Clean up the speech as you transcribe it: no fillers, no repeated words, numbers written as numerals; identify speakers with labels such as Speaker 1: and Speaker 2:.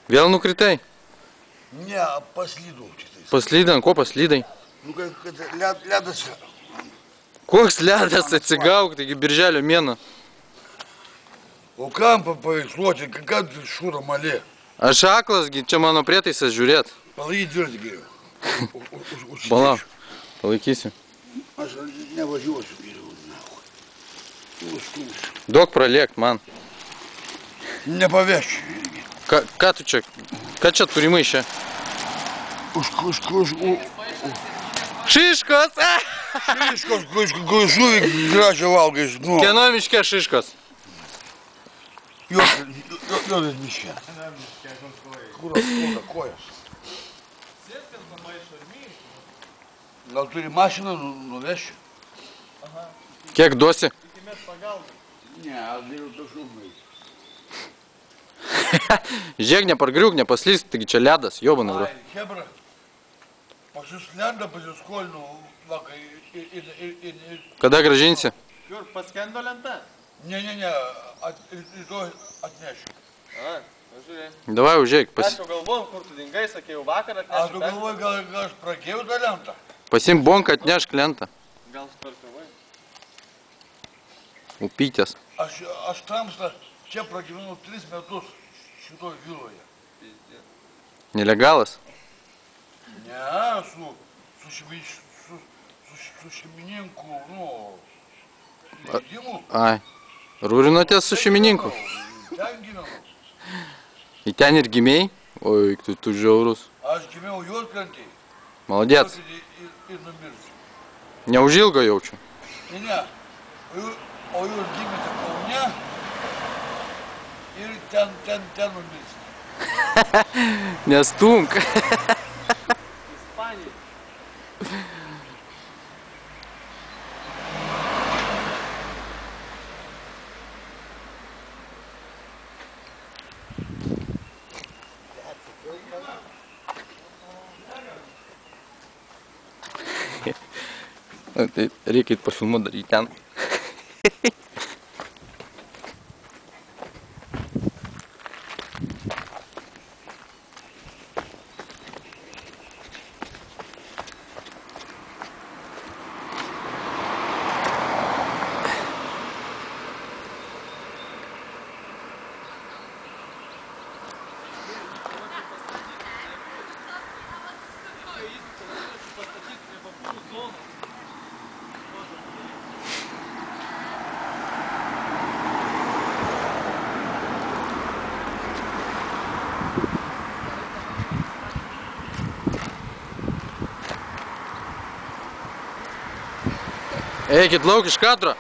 Speaker 1: Vėl nukritai?
Speaker 2: Ne, paslydau šitais.
Speaker 1: Paslydai, ko paslydai?
Speaker 2: Nu, kad ledas.
Speaker 1: Koks ledas, atsigauk, taigi birželio mėnuo.
Speaker 2: O kam paveiksluoti, kad šūra malė?
Speaker 1: Aš aklas, čia mano prietaisas žiūrėt.
Speaker 2: Palaikyti dviratį geriau.
Speaker 1: Palauk, palaikysiu.
Speaker 2: Aš nevažiuosiu geriau, nahu. Užkūsiu.
Speaker 1: Duok praliekt man.
Speaker 2: Nepavešiu irgi.
Speaker 1: Ką tu čia? Ką čia turi maišę? Šiškos!
Speaker 2: Šiškos, kai žuvį gražią valgai.
Speaker 1: Kieno miške šiškos?
Speaker 2: Juodas miške. Kur skauda kojas? Gal turi mašiną, nuvešiu?
Speaker 1: Kiek duosi?
Speaker 2: Ne, aš geriau tašumai.
Speaker 1: Žiūrėk, nepargriuk, nepaslysk, taigi čia ledas, jobana, bro.
Speaker 2: Ai, Hebra, pas jūs lendą pasiskolinu vakar ir...
Speaker 1: Kada grąžinsi?
Speaker 3: Kur, paskendo lenta?
Speaker 2: Ne, rytoj atnešiu.
Speaker 3: A, žiūrėk.
Speaker 1: Davai, užėk,
Speaker 3: Aš jau galvojau, kur tu dingai, sakėjau vakar atnešiu.
Speaker 2: A, tu galvoji, gal aš prakėjau tą lentą?
Speaker 1: pasim bonką, atnešk lentą.
Speaker 3: Gal startavai?
Speaker 1: Upytės.
Speaker 2: Aš tamstą čia pragyvenau 3 metus šitoj viloje.
Speaker 1: Nelegalas?
Speaker 2: Ne, su šeimininku, leidimu.
Speaker 1: Ai, rūrinotės su šeimininku?
Speaker 2: Ten gyvenau.
Speaker 1: Į ten ir gimėjai? Oi, tu žiaurus.
Speaker 2: Aš gimiau Juodkrantėj.
Speaker 1: Maladėts.
Speaker 2: Ir numirsiu.
Speaker 1: Neužilgo jaučiu.
Speaker 2: Ne, o jūs gimėte Kaune ir ten numirsite.
Speaker 1: Nestunk.
Speaker 3: Ispanija.
Speaker 1: Tai reikia pafilmuoti daryti ten. Eikit lauk iš kadro.